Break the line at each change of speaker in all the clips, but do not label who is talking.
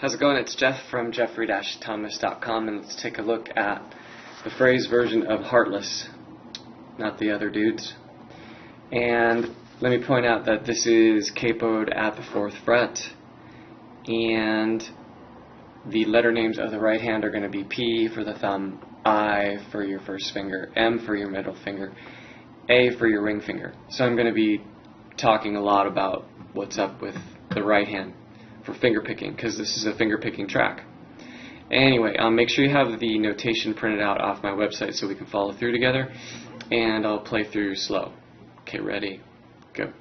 How's it going? It's Jeff from jeffrey-thomas.com, and let's take a look at the Fray's version of Heartless, not the other dudes. And let me point out that this is capoed at the 4th fret, and the letter names of the right hand are going to be P for the thumb, I for your first finger, M for your middle finger, A for your ring finger. So I'm going to be talking a lot about what's up with the right hand for finger picking, because this is a finger picking track. Anyway, make sure you have the notation printed out off my website so we can follow through together, and I'll play through slow. Okay, ready, go.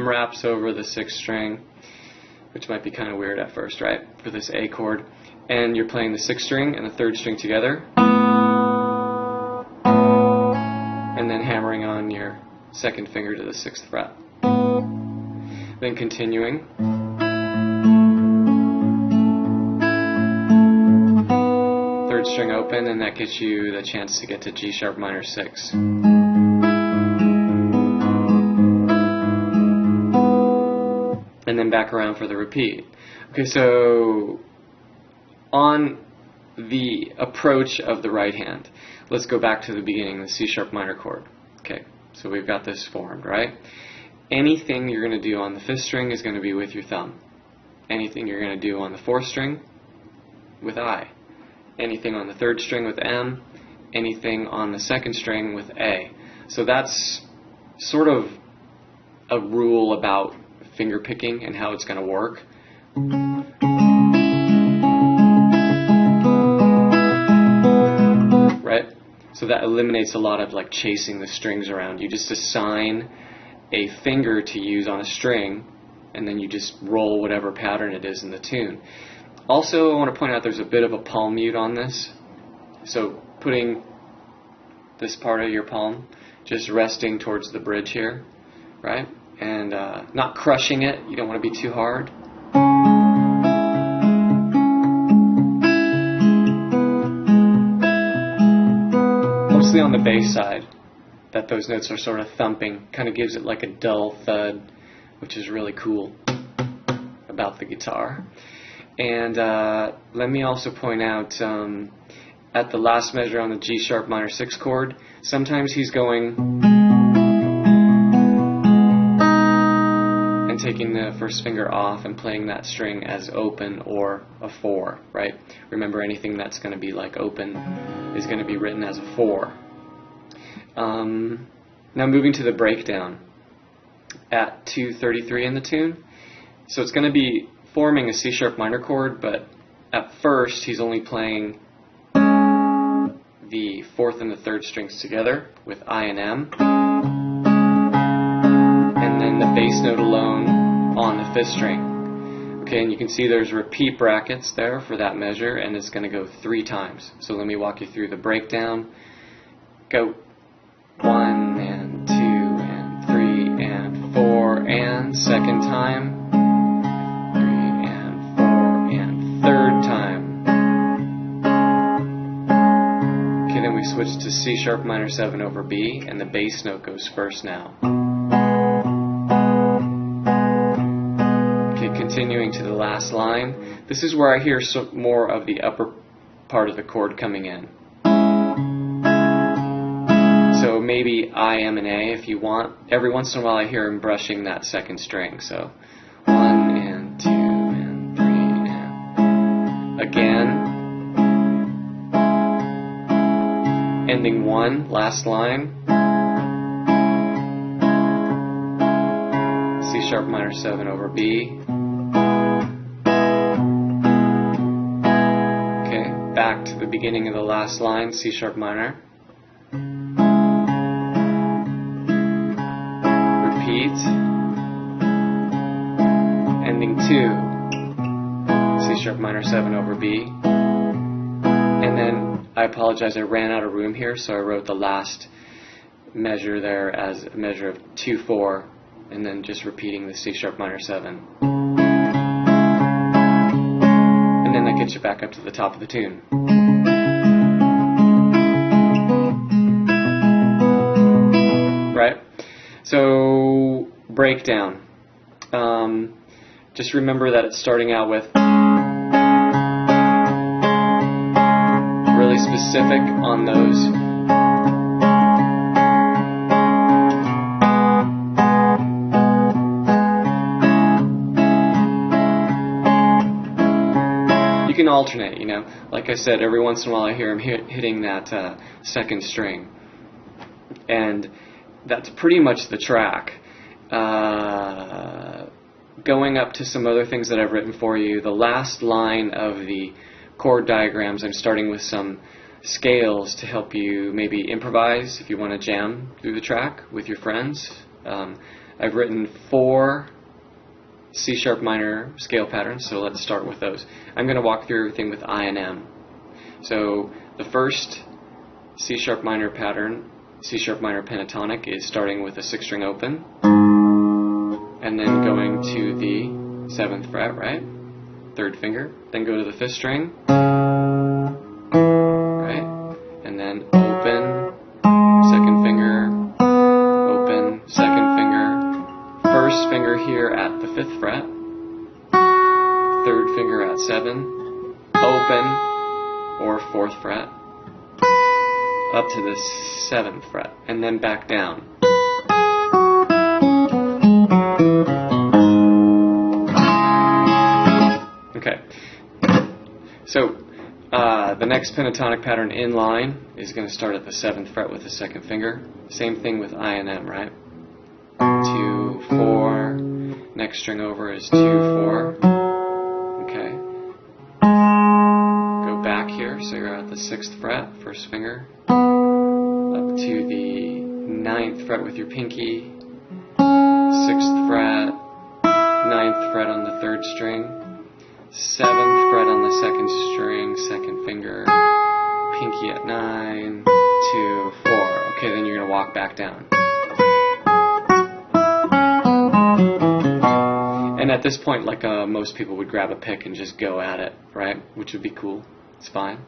Wraps over the 6th string, which might be kind of weird at first, right, for this A chord, and you're playing the 6th string and the 3rd string together, and then hammering on your 2nd finger to the 6th fret. Then continuing, third string open, and that gets you the chance to get to G sharp minor 6. And then back around for the repeat. Okay, so on the approach of the right hand, let's go back to the beginning, the C sharp minor chord. Okay, so we've got this formed, right? Anything you're going to do on the 5th string is going to be with your thumb. Anything you're going to do on the 4th string, with I. Anything on the 3rd string with M. Anything on the 2nd string with A. So that's sort of a rule about finger picking and how it's going to work. Right? So that eliminates a lot of like chasing the strings around. You just assign a finger to use on a string, and then you just roll whatever pattern it is in the tune. Also, I want to point out there's a bit of a palm mute on this. So putting this part of your palm just resting towards the bridge here, right? And not crushing it. You don't want to be too hard. Mostly on the bass side, that those notes are sort of thumping, kind of gives it like a dull thud, which is really cool about the guitar. And let me also point out at the last measure on the G sharp minor 6 chord, sometimes he's going taking the first finger off and playing that string as open or a 4, right? Remember, anything that's going to be like open is going to be written as a 4. Now moving to the breakdown at 2:33 in the tune. So it's going to be forming a C sharp minor chord, but at first he's only playing the 4th and the 3rd strings together with I and M, and then the bass note alone on the 5th string. Okay, and you can see there's repeat brackets there for that measure, and it's going to go 3 times. So let me walk you through the breakdown. Go 1 and 2 and 3 and 4 and 2nd time, 3 and 4 and 3rd time. Okay, then we switch to C sharp minor 7 over B, and the bass note goes first now. Continuing to the last line, this is where I hear more of the upper part of the chord coming in. So maybe I, M, and A if you want. Every once in a while I hear him brushing that 2nd string. So 1 and 2 and 3 and again. Ending 1, last line. C sharp minor 7 over B. Back to the beginning of the last line, C sharp minor. ending 2, C sharp minor 7 over B, and then I apologize, I ran out of room here, so I wrote the last measure there as a measure of 2-4, and then just repeating the C sharp minor 7. And then that gets you back up to the top of the tune. Right? So, breakdown. Just remember that it's starting out with really specific on those. You can alternate, you know. Like I said, every once in a while I hear him hitting that second string. And that's pretty much the track. Going up to some other things that I've written for you, the last line of the chord diagrams, I'm starting with some scales to help you maybe improvise if you want to jam through the track with your friends. I've written 4 C sharp minor scale patterns, so let's start with those. I'm going to walk through everything with I and M. So the first C sharp minor pattern, C sharp minor pentatonic, is starting with a 6-string open, and then going to the 7th fret, right? 3rd finger. Then go to the 5th string, right? And then open, 2nd finger, open, 2nd finger, 1st finger here at the 5th fret, 3rd finger at 7, open, or 4th fret, up to the 7th fret, and then back down. Okay, so the next pentatonic pattern in line is going to start at the 7th fret with the 2nd finger. Same thing with I and M, right? 2, 4, next string over is 2, 4. Okay. Go back here, so you're at the 6th fret, 1st finger, up to the 9th fret with your pinky, 6th fret, 9th fret on the 3rd string, 7th fret on the 2nd string, 2nd finger, pinky at 9, 2, 4. Okay, then you're going to walk back down. And at this point, like most people would grab a pick and just go at it, right? Which would be cool. It's fine.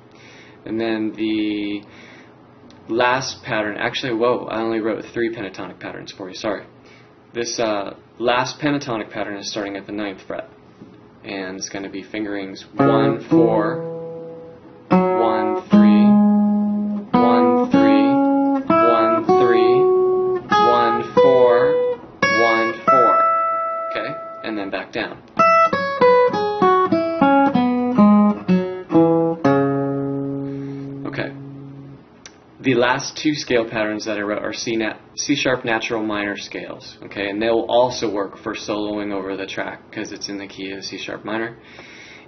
And then the last pattern, actually, whoa, I only wrote 3 pentatonic patterns for you, sorry. This last pentatonic pattern is starting at the 9th fret. And it's going to be fingerings 1, 4, 1, 3, 1, 3, 1, 3, 1, 4, 1, 4. Okay? And then back down. Okay. The last 2 scale patterns that I wrote are C sharp natural minor scales, okay, and they will also work for soloing over the track because it's in the key of C sharp minor,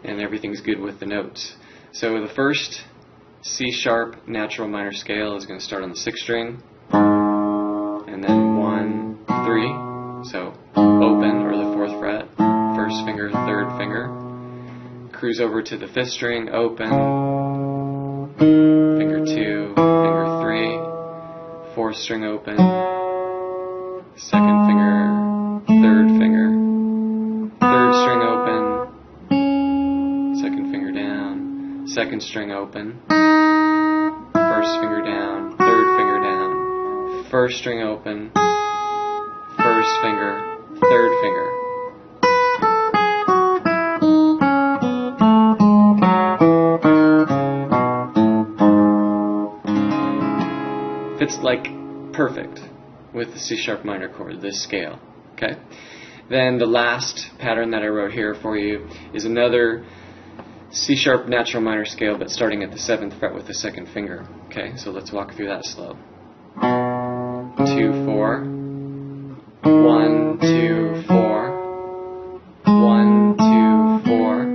and everything's good with the notes. So the first C sharp natural minor scale is going to start on the 6th string, and then 1, 3, so open or the 4th fret, 1st finger, 3rd finger, cruise over to the 5th string, open, finger 2, finger 3, 4th string open, 2nd finger, 3rd finger, 3rd string open, 2nd finger down, 2nd string open, 1st finger down, 3rd finger down, 1st string open, 1st finger, 3rd finger. It's like perfect with the C sharp minor chord, this scale. Okay? Then the last pattern that I wrote here for you is another C sharp natural minor scale, but starting at the 7th fret with the 2nd finger. Okay, so let's walk through that slow. 2, 4, 1, 2, 4, 1, 2, 4,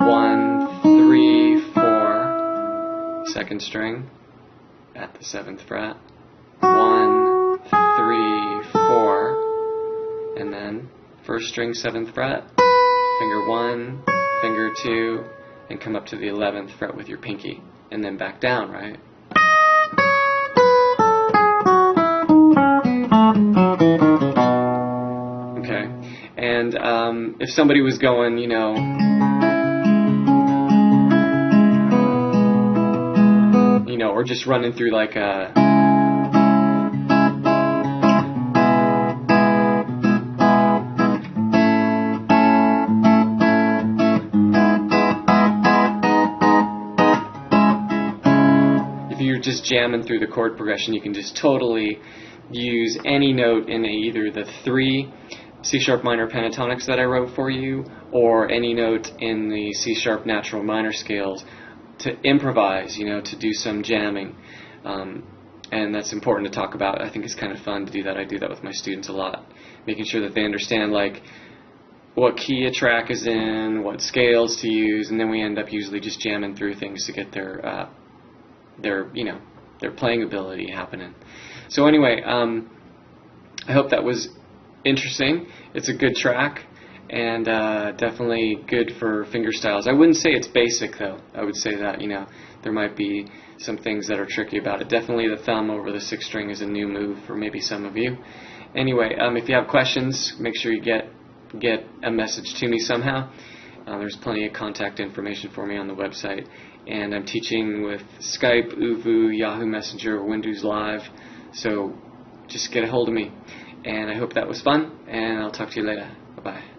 1, 3, 4, 2nd string at the 7th fret, 1, 3, 4, first string 7th fret, finger 1, finger 2, and come up to the 11th fret with your pinky, and then back down, right? Okay, and if somebody was going, you know, or just running through like a if you're just jamming through the chord progression, you can just totally use any note in either the 3 C sharp minor pentatonics that I wrote for you, or any note in the C sharp natural minor scales, to improvise, you know, to do some jamming, and that's important to talk about. I think it's kind of fun to do that. I do that with my students a lot, making sure that they understand like what key a track is in, what scales to use, and then we end up usually just jamming through things to get their playing ability happening. So anyway, I hope that was interesting. It's a good track, and definitely good for fingerstyles. I wouldn't say it's basic, though. I would say that, you know, there might be some things that are tricky about it. Definitely the thumb over the 6th string is a new move for maybe some of you. Anyway, if you have questions, make sure you get a message to me somehow. There's plenty of contact information for me on the website. And I'm teaching with Skype, Uvu, Yahoo Messenger, Windows Live. So just get a hold of me. And I hope that was fun, and I'll talk to you later. Bye-bye.